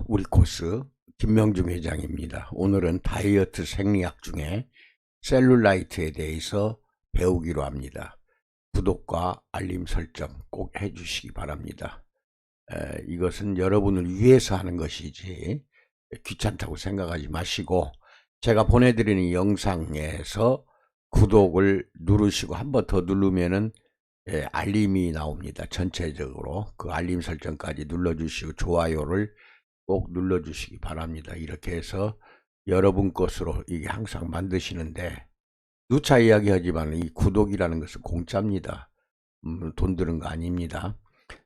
우리 코스 김명중 회장입니다. 오늘은 다이어트 생리학 중에 셀룰라이트에 대해서 배우기로 합니다. 구독과 알림 설정 꼭 해주시기 바랍니다. 이것은 여러분을 위해서 하는 것이지 귀찮다고 생각하지 마시고, 제가 보내드리는 영상에서 구독을 누르시고 한 번 더 누르면은 알림이 나옵니다. 전체적으로 그 알림 설정까지 눌러주시고 좋아요를 꼭 눌러주시기 바랍니다. 이렇게 해서 여러분 것으로 이게 항상 만드시는데, 누차 이야기하지만 이 구독이라는 것은 공짜입니다. 돈 드는 거 아닙니다.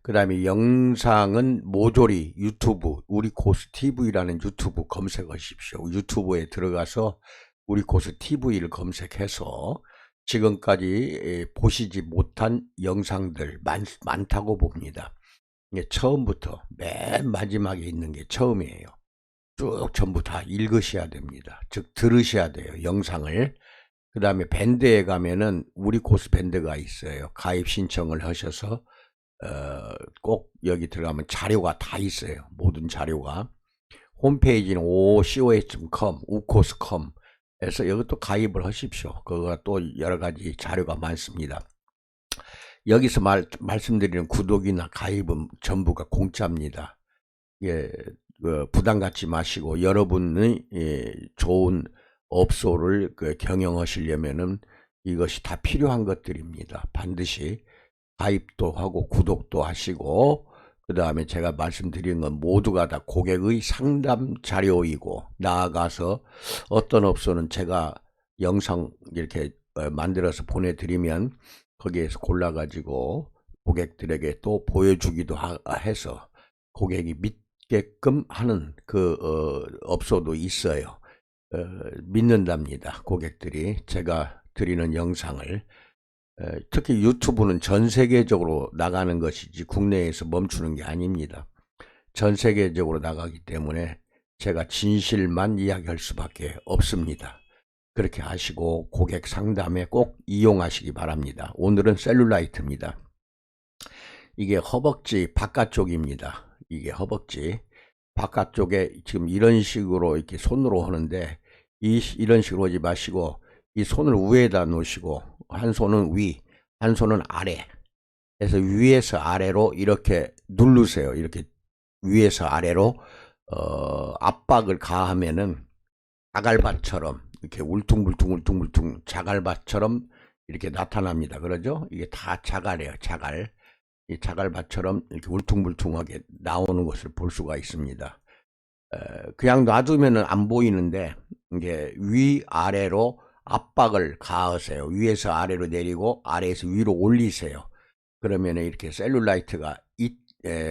그 다음에 영상은 모조리 유튜브, 우리 코스 TV라는 유튜브 검색하십시오. 유튜브에 들어가서 우리 코스 TV를 검색해서 지금까지 보시지 못한 영상들 많다고 봅니다. 처음부터 맨 마지막에 있는 게 처음이에요. 쭉 전부 다 읽으셔야 됩니다. 즉 들으셔야 돼요, 영상을. 그 다음에 밴드에 가면은 우리 코스 밴드가 있어요. 가입 신청을 하셔서 꼭 여기 들어가면 자료가 다 있어요. 모든 자료가. 홈페이지는 ocos.com, uco스.com에서 이것도 가입을 하십시오. 그거가 또 여러 가지 자료가 많습니다. 여기서 말씀드리는 구독이나 가입은 전부가 공짜입니다. 부담 갖지 마시고 여러분의 좋은 업소를 경영하시려면은 이것이 다 필요한 것들입니다. 반드시 가입도 하고 구독도 하시고, 그 다음에 제가 말씀드리는 건 모두가 다 고객의 상담 자료이고, 나아가서 어떤 업소는 제가 영상 이렇게 만들어서 보내드리면 거기에서 골라가지고 고객들에게 또 보여주기도 해서 고객이 믿게끔 하는 업소도 있어요. 믿는답니다. 고객들이 제가 드리는 영상을. 특히 유튜브는 전 세계적으로 나가는 것이지 국내에서 멈추는 게 아닙니다. 전 세계적으로 나가기 때문에 제가 진실만 이야기할 수밖에 없습니다. 그렇게 하시고 고객 상담에 꼭 이용하시기 바랍니다. 오늘은 셀룰라이트입니다. 이게 허벅지 바깥쪽입니다. 이게 허벅지 바깥쪽에 지금 이런 식으로 이렇게 손으로 하는데, 이런 식으로 하지 마시고 이 손을 위에다 놓으시고 한 손은 위, 한 손은 아래 해서 위에서 아래로 이렇게 누르세요. 이렇게 위에서 아래로 압박을 가하면은 자갈밭처럼 이렇게 울퉁불퉁 자갈밭처럼 이렇게 나타납니다. 그러죠? 이게 다 자갈이에요. 자갈. 이 자갈밭처럼 이렇게 울퉁불퉁하게 나오는 것을 볼 수가 있습니다. 그냥 놔두면은 안 보이는데 이게 위아래로 압박을 가하세요. 위에서 아래로 내리고 아래에서 위로 올리세요. 그러면 이렇게 셀룰라이트가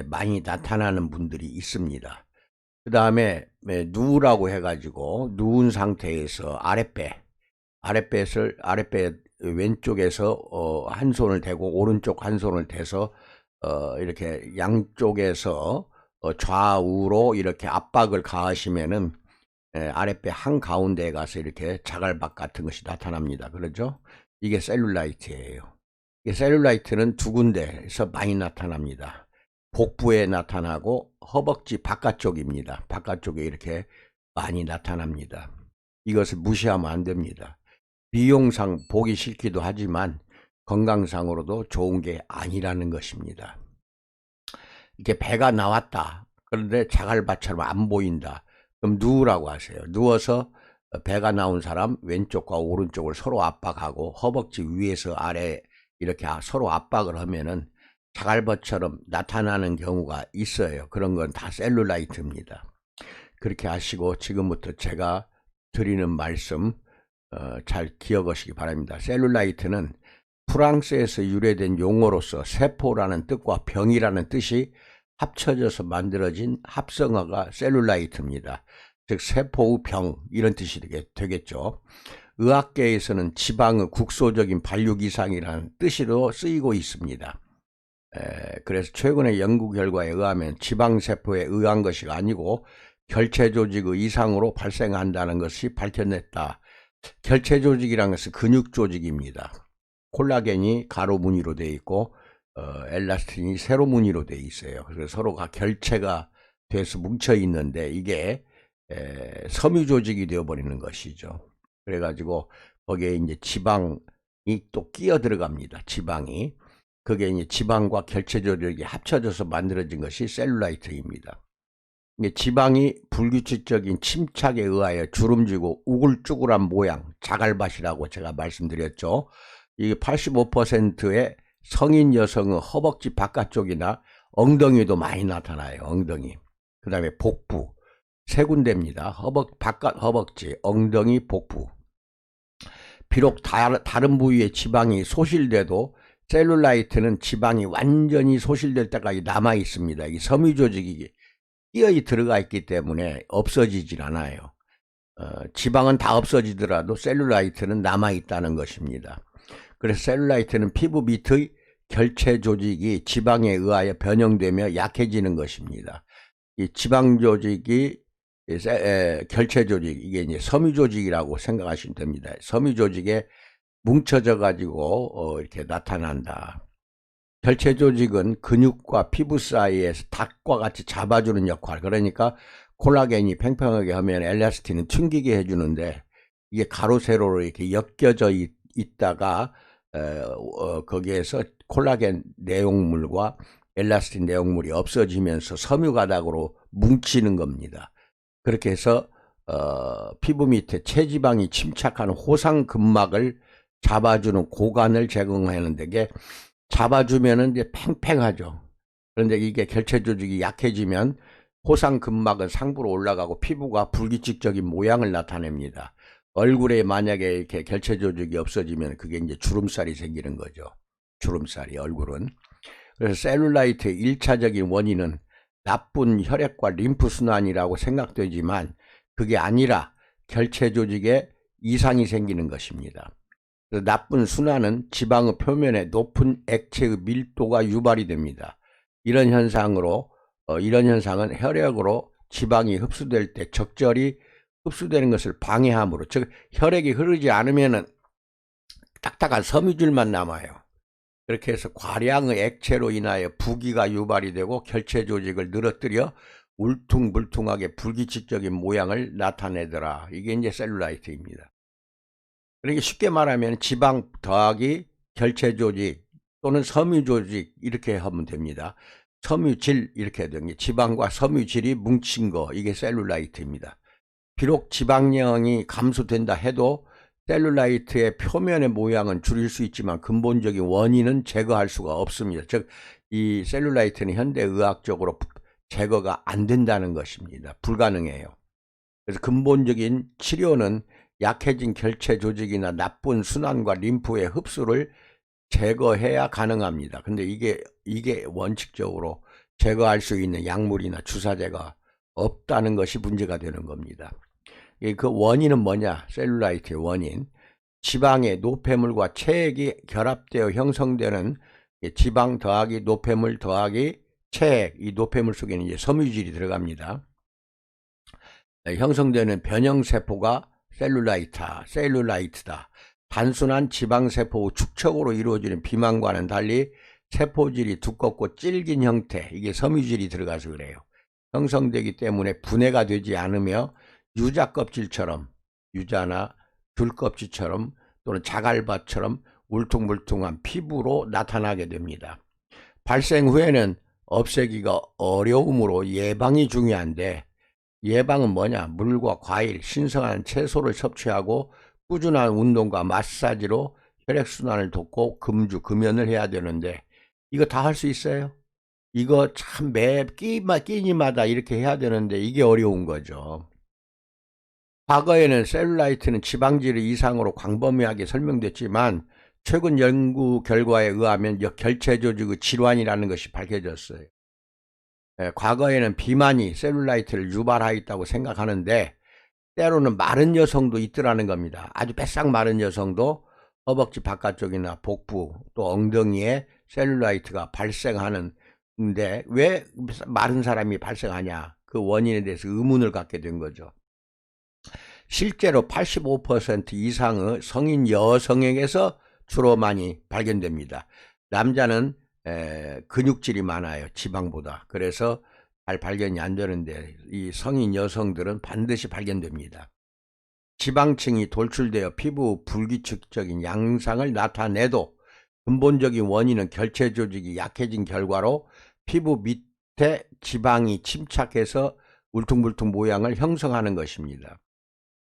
많이 나타나는 분들이 있습니다. 그 다음에 누우라고 해가지고 누운 상태에서 아랫배 왼쪽에서 한 손을 대고 오른쪽 한 손을 대서 이렇게 양쪽에서 좌우로 이렇게 압박을 가하시면은 아랫배 한가운데에 가서 이렇게 자갈박 같은 것이 나타납니다. 그러죠? 이게 셀룰라이트예요. 이 셀룰라이트는 두 군데에서 많이 나타납니다. 복부에 나타나고 허벅지 바깥쪽입니다. 바깥쪽에 이렇게 많이 나타납니다. 이것을 무시하면 안 됩니다. 비용상 보기 싫기도 하지만 건강상으로도 좋은 게 아니라는 것입니다. 이렇게 배가 나왔다. 그런데 자갈밭처럼 안 보인다. 그럼 누우라고 하세요. 누워서 배가 나온 사람 왼쪽과 오른쪽을 서로 압박하고 허벅지 위에서 아래 이렇게 서로 압박을 하면은 자갈밭처럼 나타나는 경우가 있어요. 그런 건 다 셀룰라이트입니다. 그렇게 하시고 지금부터 제가 드리는 말씀 잘 기억하시기 바랍니다. 셀룰라이트는 프랑스에서 유래된 용어로서 세포라는 뜻과 병이라는 뜻이 합쳐져서 만들어진 합성어가 셀룰라이트입니다. 즉 세포의 병 이런 뜻이 되겠죠. 의학계에서는 지방의 국소적인 발육 이상이라는 뜻으로 쓰이고 있습니다. 그래서 최근의 연구 결과에 의하면 지방세포에 의한 것이 아니고 결체조직의 이상으로 발생한다는 것이 밝혀냈다. 결체조직이라는 것은 근육조직입니다. 콜라겐이 가로 무늬로 되어 있고 엘라스틴이 세로 무늬로 되어 있어요. 그래서 서로가 결체가 돼서 뭉쳐 있는데 이게 섬유 조직이 되어 버리는 것이죠. 그래 가지고 거기에 이제 지방이 또 끼어 들어갑니다. 지방이. 그게 이제 지방과 결체 조직이 합쳐져서 만들어진 것이 셀룰라이트입니다. 지방이 불규칙적인 침착에 의하여 주름지고 우글쭈글한 모양, 자갈밭이라고 제가 말씀드렸죠. 이게 85%의 성인 여성의 허벅지 바깥쪽이나 엉덩이도 많이 나타나요. 엉덩이. 그 다음에 복부. 세 군데입니다. 바깥 허벅지, 엉덩이, 복부. 비록 다른 부위의 지방이 소실돼도 셀룰라이트는 지방이 완전히 소실될 때까지 남아 있습니다. 이 섬유 조직이 끼어 들어가 있기 때문에 없어지질 않아요. 지방은 다 없어지더라도 셀룰라이트는 남아 있다는 것입니다. 그래서 셀룰라이트는 피부 밑의 결체 조직이 지방에 의하여 변형되며 약해지는 것입니다. 이 지방 조직이 결체 조직, 이게 이제 섬유 조직이라고 생각하시면 됩니다. 섬유 조직에 뭉쳐져 가지고 이렇게 나타난다. 결체 조직은 근육과 피부 사이에서 닭과 같이 잡아주는 역할. 그러니까 콜라겐이 팽팽하게 하면 엘라스틴은 튕기게 해주는데 이게 가로 세로로 이렇게 엮여져 있다가 거기에서 콜라겐 내용물과 엘라스틴 내용물이 없어지면서 섬유 가닥으로 뭉치는 겁니다. 그렇게 해서 피부 밑에 체지방이 침착한 호상근막을 잡아주는 고관을 제공하는 데게 잡아주면은 이제 팽팽하죠. 그런데 이게 결체 조직이 약해지면 호상근막은 상부로 올라가고 피부가 불규칙적인 모양을 나타냅니다. 얼굴에 만약에 이렇게 결체 조직이 없어지면 그게 이제 주름살이 생기는 거죠. 주름살이, 얼굴은. 그래서 셀룰라이트의 1차적인 원인은 나쁜 혈액과 림프 순환이라고 생각되지만 그게 아니라 결체 조직에 이상이 생기는 것입니다. 나쁜 순환은 지방의 표면에 높은 액체의 밀도가 유발이 됩니다. 이런 현상은 혈액으로 지방이 흡수될 때 적절히 흡수되는 것을 방해하므로, 즉 혈액이 흐르지 않으면은 딱딱한 섬유질만 남아요. 그렇게 해서 과량의 액체로 인하여 부기가 유발이 되고 결체 조직을 늘어뜨려 울퉁불퉁하게 불규칙적인 모양을 나타내더라. 이게 이제 셀룰라이트입니다. 그러니까 쉽게 말하면 지방 더하기 결체 조직 또는 섬유 조직 이렇게 하면 됩니다. 섬유질 이렇게 되는 게 지방과 섬유질이 뭉친 거, 이게 셀룰라이트입니다. 비록 지방량이 감소된다 해도 셀룰라이트의 표면의 모양은 줄일 수 있지만 근본적인 원인은 제거할 수가 없습니다. 즉 이 셀룰라이트는 현대의학적으로 제거가 안 된다는 것입니다. 불가능해요. 그래서 근본적인 치료는 약해진 결체 조직이나 나쁜 순환과 림프의 흡수를 제거해야 가능합니다. 근데 이게 원칙적으로 제거할 수 있는 약물이나 주사제가 없다는 것이 문제가 되는 겁니다. 그 원인은 뭐냐? 셀룰라이트의 원인. 지방의 노폐물과 체액이 결합되어 형성되는 지방 더하기 노폐물 더하기 체액, 이 노폐물 속에는 이제 섬유질이 들어갑니다. 형성되는 변형세포가 셀룰라이트다. 단순한 지방세포의 축척으로 이루어지는 비만과는 달리 세포질이 두껍고 질긴 형태, 이게 섬유질이 들어가서 그래요. 형성되기 때문에 분해가 되지 않으며 유자껍질처럼, 유자나 귤껍질처럼 또는 자갈밭처럼 울퉁불퉁한 피부로 나타나게 됩니다. 발생 후에는 없애기가 어려우므로 예방이 중요한데, 예방은 뭐냐? 물과 과일, 신선한 채소를 섭취하고 꾸준한 운동과 마사지로 혈액순환을 돕고 금연을 해야 되는데 이거 다 할 수 있어요? 이거 참 매 끼니마다 이렇게 해야 되는데 이게 어려운 거죠. 과거에는 셀룰라이트는 지방질의 이상으로 광범위하게 설명됐지만 최근 연구 결과에 의하면 결체 조직의 질환이라는 것이 밝혀졌어요. 과거에는 비만이 셀룰라이트를 유발하였다고 생각하는데 때로는 마른 여성도 있더라는 겁니다. 아주 뺏싹 마른 여성도 허벅지 바깥쪽이나 복부 또 엉덩이에 셀룰라이트가 발생하는데 왜 마른 사람이 발생하냐? 그 원인에 대해서 의문을 갖게 된 거죠. 실제로 85% 이상의 성인 여성에게서 주로 많이 발견됩니다. 남자는 근육질이 많아요, 지방보다. 그래서 잘 발견이 안 되는데 이 성인 여성들은 반드시 발견됩니다. 지방층이 돌출되어 피부 불규칙적인 양상을 나타내도 근본적인 원인은 결체 조직이 약해진 결과로 피부 밑에 지방이 침착해서 울퉁불퉁 모양을 형성하는 것입니다.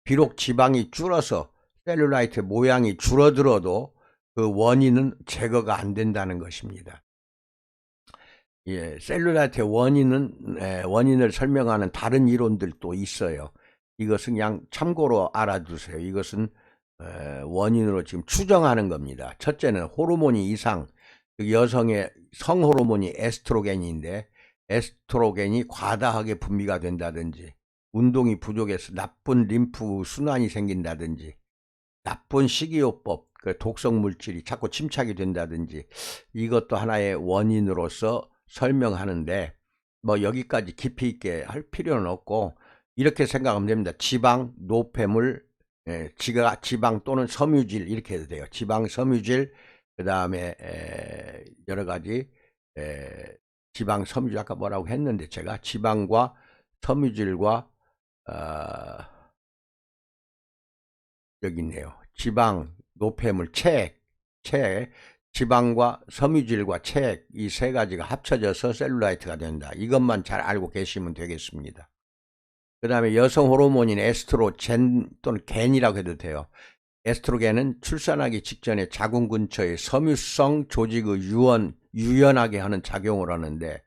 비록 지방이 줄어서 셀룰라이트 모양이 줄어들어도 그 원인은 제거가 안 된다는 것입니다. 예, 셀룰라이트의 원인을 설명하는 다른 이론들도 있어요. 이것은 그냥 참고로 알아두세요. 이것은 원인으로 지금 추정하는 겁니다. 첫째는 호르몬이 이상, 여성의 성호르몬이 에스트로겐인데 에스트로겐이 과다하게 분비가 된다든지, 운동이 부족해서 나쁜 림프 순환이 생긴다든지, 나쁜 식이요법, 그 독성 물질이 자꾸 침착이 된다든지, 이것도 하나의 원인으로서 설명하는데 뭐 여기까지 깊이 있게 할 필요는 없고 이렇게 생각하면 됩니다. 지방, 노폐물, 지방 또는 섬유질 이렇게 해도 돼요. 지방, 섬유질, 그 다음에 여러 가지 지방, 섬유질 아까 뭐라고 했는데 제가 지방과 섬유질과 여기 있네요. 지방, 노폐물, 체액, 지방과 섬유질과 체액 이 세 가지가 합쳐져서 셀룰라이트가 된다. 이것만 잘 알고 계시면 되겠습니다. 그 다음에 여성 호르몬인 에스트로겐 또는 겐이라고 해도 돼요. 에스트로겐은 출산하기 직전에 자궁 근처의 섬유성 조직을 유연하게 하는 작용을 하는데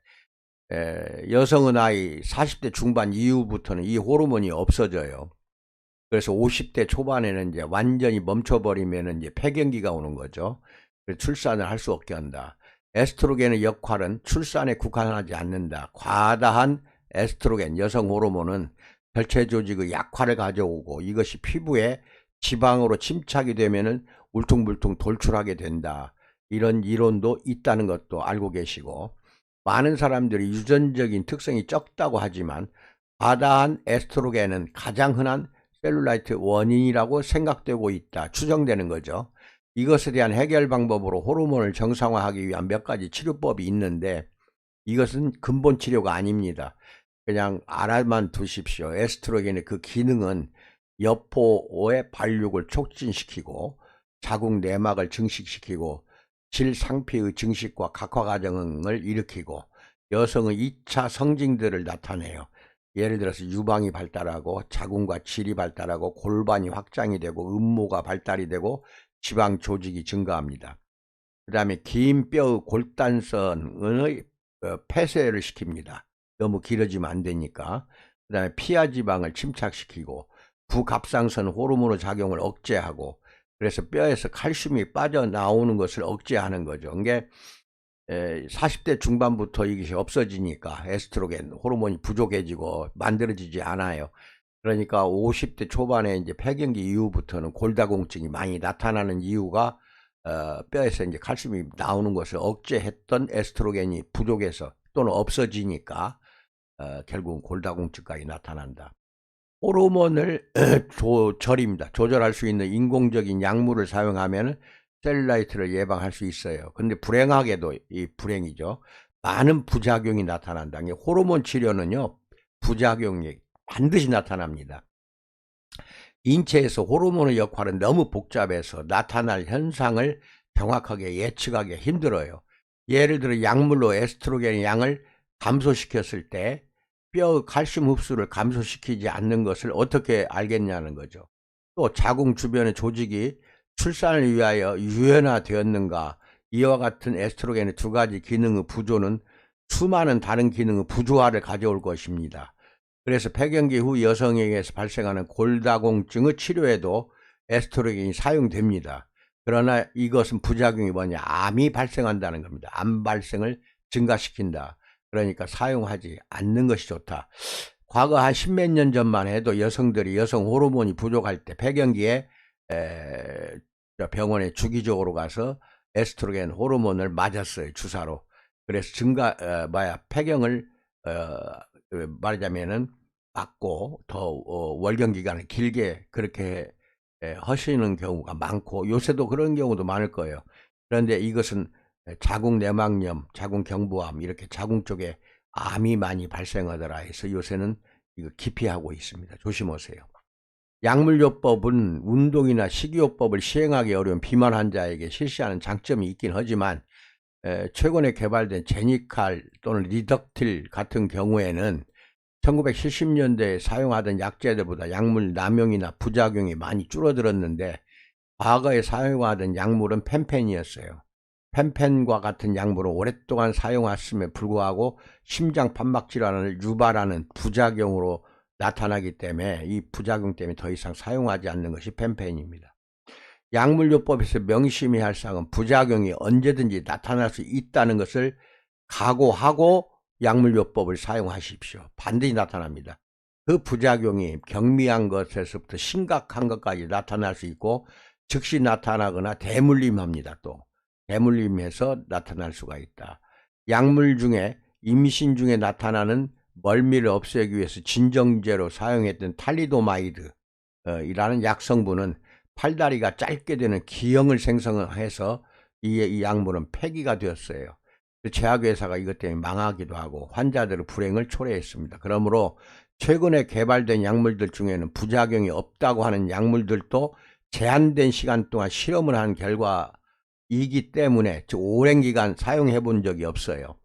여성의 나이 40대 중반 이후부터는 이 호르몬이 없어져요. 그래서 50대 초반에는 이제 완전히 멈춰버리면 이제 폐경기가 오는 거죠. 그래서 출산을 할 수 없게 한다. 에스트로겐의 역할은 출산에 국한하지 않는다. 과다한 에스트로겐, 여성 호르몬은 결체 조직의 약화를 가져오고 이것이 피부에 지방으로 침착이 되면은 울퉁불퉁 돌출하게 된다. 이런 이론도 있다는 것도 알고 계시고, 많은 사람들이 유전적인 특성이 적다고 하지만 과다한 에스트로겐은 가장 흔한 셀룰라이트 원인이라고 생각되고 있다. 추정되는 거죠. 이것에 대한 해결 방법으로 호르몬을 정상화하기 위한 몇 가지 치료법이 있는데 이것은 근본 치료가 아닙니다. 그냥 알아만 두십시오. 에스트로겐의 그 기능은 여포의 발육을 촉진시키고 자궁 내막을 증식시키고 질상피의 증식과 각화 과정을 일으키고 여성의 2차 성징들을 나타내요. 예를 들어서 유방이 발달하고 자궁과 질이 발달하고 골반이 확장이 되고 음모가 발달이 되고 지방 조직이 증가합니다. 그 다음에 긴 뼈의 골단선의 폐쇄를 시킵니다. 너무 길어지면 안 되니까. 그 다음에 피하 지방을 침착시키고 부갑상선 호르몬의 작용을 억제하고, 그래서 뼈에서 칼슘이 빠져나오는 것을 억제하는 거죠. 이게 40대 중반부터 이것이 없어지니까 에스트로겐 호르몬이 부족해지고 만들어지지 않아요. 그러니까 50대 초반에 이제 폐경기 이후부터는 골다공증이 많이 나타나는 이유가 뼈에서 이제 칼슘이 나오는 것을 억제했던 에스트로겐이 부족해서 또는 없어지니까 결국은 골다공증까지 나타난다. 호르몬을 조절할 수 있는 인공적인 약물을 사용하면 셀룰라이트를 예방할 수 있어요. 근데 불행하게도 이 불행이죠. 많은 부작용이 나타난다. 호르몬 치료는요, 부작용이 반드시 나타납니다. 인체에서 호르몬의 역할은 너무 복잡해서 나타날 현상을 정확하게 예측하기 힘들어요. 예를 들어 약물로 에스트로겐의 양을 감소시켰을 때 뼈의 칼슘 흡수를 감소시키지 않는 것을 어떻게 알겠냐는 거죠. 또 자궁 주변의 조직이 출산을 위하여 유연화되었는가, 이와 같은 에스트로겐의 두 가지 기능의 부조는 수많은 다른 기능의 부조화를 가져올 것입니다. 그래서 폐경기 후 여성에게서 발생하는 골다공증의 치료에도 에스트로겐이 사용됩니다. 그러나 이것은 부작용이 뭐냐, 암이 발생한다는 겁니다. 암 발생을 증가시킨다. 그러니까 사용하지 않는 것이 좋다. 과거 한 10몇 년 전만 해도 여성들이 여성 호르몬이 부족할 때 폐경기에 병원에 주기적으로 가서 에스트로겐 호르몬을 맞았어요. 주사로. 그래서 폐경을 말하자면은 막고 더 월경 기간을 길게 그렇게 하시는 경우가 많고, 요새도 그런 경우도 많을 거예요. 그런데 이것은 자궁 내막염, 자궁 경부암, 이렇게 자궁 쪽에 암이 많이 발생하더라 해서 요새는 이거 기피하고 있습니다. 조심하세요. 약물요법은 운동이나 식이요법을 시행하기 어려운 비만 환자에게 실시하는 장점이 있긴 하지만 최근에 개발된 제니칼 또는 리덕틸 같은 경우에는 1970년대에 사용하던 약제들보다 약물 남용이나 부작용이 많이 줄어들었는데 과거에 사용하던 약물은 펜펜이었어요. 펜펜과 같은 약물은 오랫동안 사용했음에 불구하고 심장 판막 질환을 유발하는 부작용으로 나타나기 때문에 이 부작용 때문에 더 이상 사용하지 않는 것이 펜펜입니다. 약물요법에서 명심해야 할 사항은 부작용이 언제든지 나타날 수 있다는 것을 각오하고 약물요법을 사용하십시오. 반드시 나타납니다. 그 부작용이 경미한 것에서부터 심각한 것까지 나타날 수 있고 즉시 나타나거나 대물림합니다. 또 대물림해서 나타날 수가 있다. 약물 중에 임신 중에 나타나는 멀미를 없애기 위해서 진정제로 사용했던 탈리도마이드 이라는 약성분은 팔다리가 짧게 되는 기형을 생성해서 이 약물은 폐기가 되었어요. 제약회사가 이것 때문에 망하기도 하고 환자들의 불행을 초래했습니다. 그러므로 최근에 개발된 약물들 중에는 부작용이 없다고 하는 약물들도 제한된 시간 동안 실험을 한 결과이기 때문에 오랜 기간 사용해 본 적이 없어요.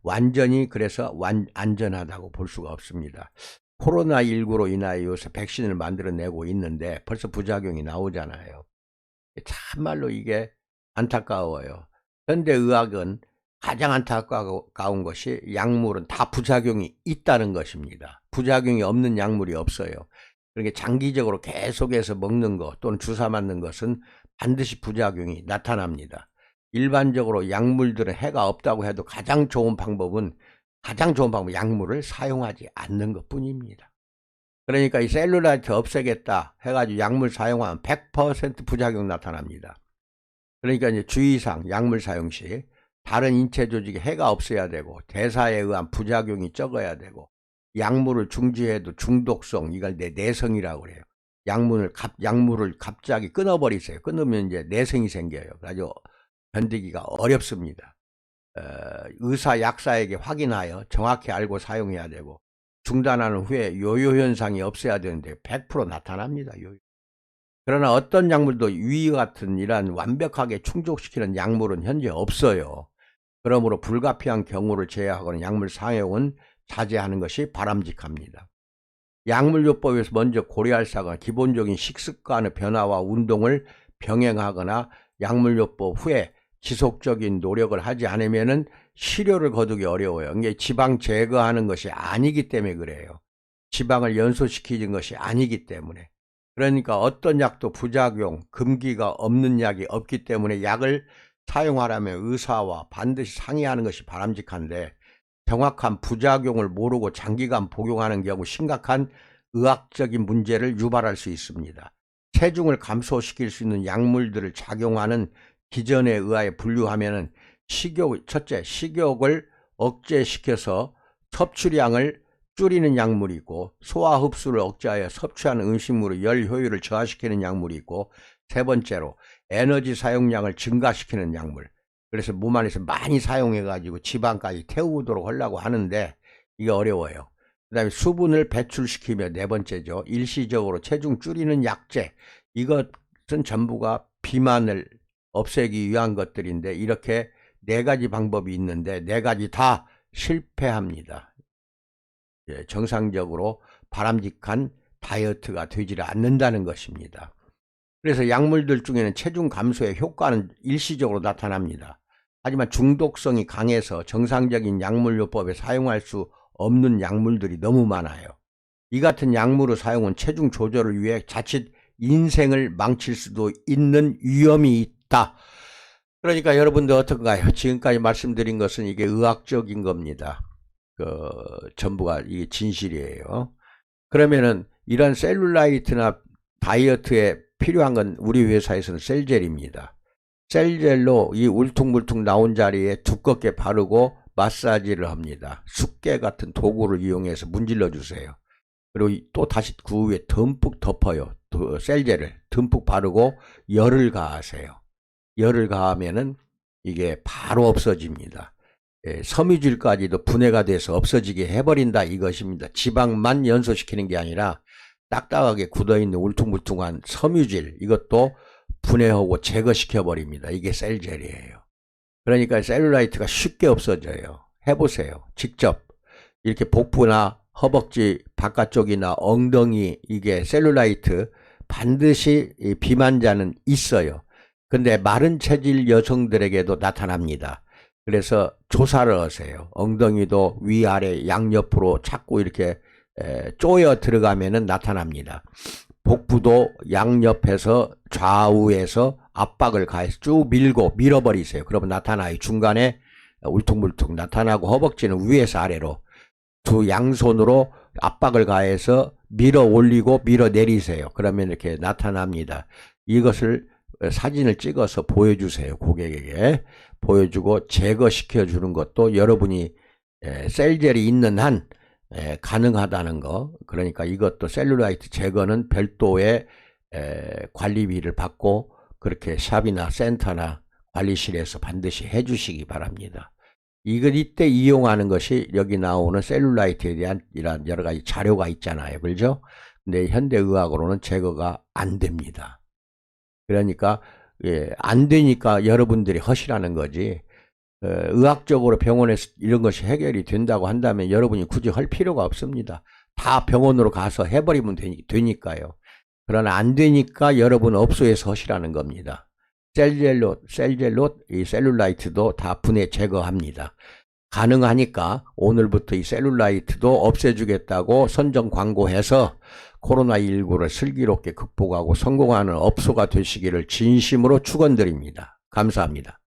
완전히 그래서 안전하다고 볼 수가 없습니다. 코로나19로 인하여 요새 백신을 만들어내고 있는데 벌써 부작용이 나오잖아요. 참말로 이게 안타까워요. 현대의학은 가장 안타까운 것이 약물은 다 부작용이 있다는 것입니다. 부작용이 없는 약물이 없어요. 그러니까 장기적으로 계속해서 먹는 것 또는 주사 맞는 것은 반드시 부작용이 나타납니다. 일반적으로 약물들은 해가 없다고 해도 가장 좋은 방법은 약물을 사용하지 않는 것 뿐입니다. 그러니까 이 셀룰라이트 없애겠다 해가지고 약물 사용하면 100% 부작용 나타납니다. 그러니까 이제 주의사항 약물 사용 시 다른 인체 조직에 해가 없어야 되고 대사에 의한 부작용이 적어야 되고 약물을 중지해도 중독성 이걸 내성이라고 그래요. 약물을 갑자기 끊어버리세요. 끊으면 이제 내성이 생겨요. 그래서 견디기가 어렵습니다. 의사 약사에게 확인하여 정확히 알고 사용해야 되고 중단하는 후에 요요 현상이 없어야 되는데 100% 나타납니다. 그러나 어떤 약물도 위와 같은 이러한 완벽하게 충족시키는 약물은 현재 없어요. 그러므로 불가피한 경우를 제외하고는 약물 사용은 자제하는 것이 바람직합니다. 약물요법에서 먼저 고려할 사항은 기본적인 식습관의 변화와 운동을 병행하거나 약물요법 후에 지속적인 노력을 하지 않으면 실효를 거두기 어려워요. 이게 지방 제거하는 것이 아니기 때문에 그래요. 지방을 연소시키는 것이 아니기 때문에. 그러니까 어떤 약도 부작용, 금기가 없는 약이 없기 때문에 약을 사용하려면 의사와 반드시 상의하는 것이 바람직한데 정확한 부작용을 모르고 장기간 복용하는 경우 심각한 의학적인 문제를 유발할 수 있습니다. 체중을 감소시킬 수 있는 약물들을 작용하는 기전에 의하여 분류하면은 첫째, 식욕을 억제시켜서 섭취량을 줄이는 약물이 있고 소화 흡수를 억제하여 섭취하는 음식물의 열 효율을 저하시키는 약물이 있고 세 번째로 에너지 사용량을 증가시키는 약물. 그래서 몸 안에서 많이 사용해 가지고 지방까지 태우도록 하려고 하는데 이게 어려워요. 그 다음에 수분을 배출시키며 네 번째죠. 일시적으로 체중 줄이는 약제. 이것은 전부가 비만을 없애기 위한 것들인데 이렇게 네 가지 방법이 있는데 네 가지 다 실패합니다. 정상적으로 바람직한 다이어트가 되지 않는다는 것입니다. 그래서 약물들 중에는 체중 감소의 효과는 일시적으로 나타납니다. 하지만 중독성이 강해서 정상적인 약물요법에 사용할 수 없는 약물들이 너무 많아요. 이 같은 약물의 사용은 체중 조절을 위해 자칫 인생을 망칠 수도 있는 위험이 있다. 그러니까 여러분들 어떤가요? 지금까지 말씀드린 것은 이게 의학적인 겁니다. 전부가 이게 진실이에요. 그러면은 이런 셀룰라이트나 다이어트에 필요한 건 우리 회사에서는 셀젤입니다. 셀젤로 이 울퉁불퉁 나온 자리에 두껍게 바르고 마사지를 합니다. 숫개 같은 도구를 이용해서 문질러 주세요. 그리고 또 다시 그 위에 듬뿍 덮어요. 셀젤을 듬뿍 바르고 열을 가하세요. 열을 가하면은 이게 바로 없어집니다. 섬유질까지도 분해가 돼서 없어지게 해버린다 이것입니다. 지방만 연소시키는 게 아니라 딱딱하게 굳어있는 울퉁불퉁한 섬유질 이것도 분해하고 제거시켜버립니다. 이게 셀젤이에요. 그러니까 셀룰라이트가 쉽게 없어져요. 해보세요. 직접 이렇게 복부나 허벅지 바깥쪽이나 엉덩이 이게 셀룰라이트 반드시 비만자는 있어요. 근데 마른 체질 여성들에게도 나타납니다. 그래서 조사를 하세요. 엉덩이도 위아래 양옆으로 자꾸 이렇게 쪼여 들어가면은 나타납니다. 복부도 양옆에서 좌우에서 압박을 가해서 쭉 밀어버리세요. 그러면 나타나요. 중간에 울퉁불퉁 나타나고 허벅지는 위에서 아래로 두 양손으로 압박을 가해서 밀어 올리고 밀어 내리세요. 그러면 이렇게 나타납니다. 이것을 사진을 찍어서 보여주세요. 고객에게 보여주고 제거시켜 주는 것도 여러분이 셀젤이 있는 한 가능하다는 거. 그러니까 이것도 셀룰라이트 제거는 별도의 관리비를 받고 그렇게 샵이나 센터나 관리실에서 반드시 해주시기 바랍니다. 이때 이용하는 것이 여기 나오는 셀룰라이트에 대한 이런 여러 가지 자료가 있잖아요. 그렇죠? 근데 현대의학으로는 제거가 안 됩니다. 그러니까 안 되니까 여러분들이 하시라는 거지. 의학적으로 병원에서 이런 것이 해결이 된다고 한다면 여러분이 굳이 할 필요가 없습니다. 다 병원으로 가서 해버리면 되니까요. 그러나 안 되니까 여러분 업소에서 하시라는 겁니다. 셀젤롯, 이 셀룰라이트도 다 분해 제거합니다. 가능하니까 오늘부터 이 셀룰라이트도 없애주겠다고 선전 광고해서 코로나19를 슬기롭게 극복하고 성공하는 업소가 되시기를 진심으로 축원드립니다. 감사합니다.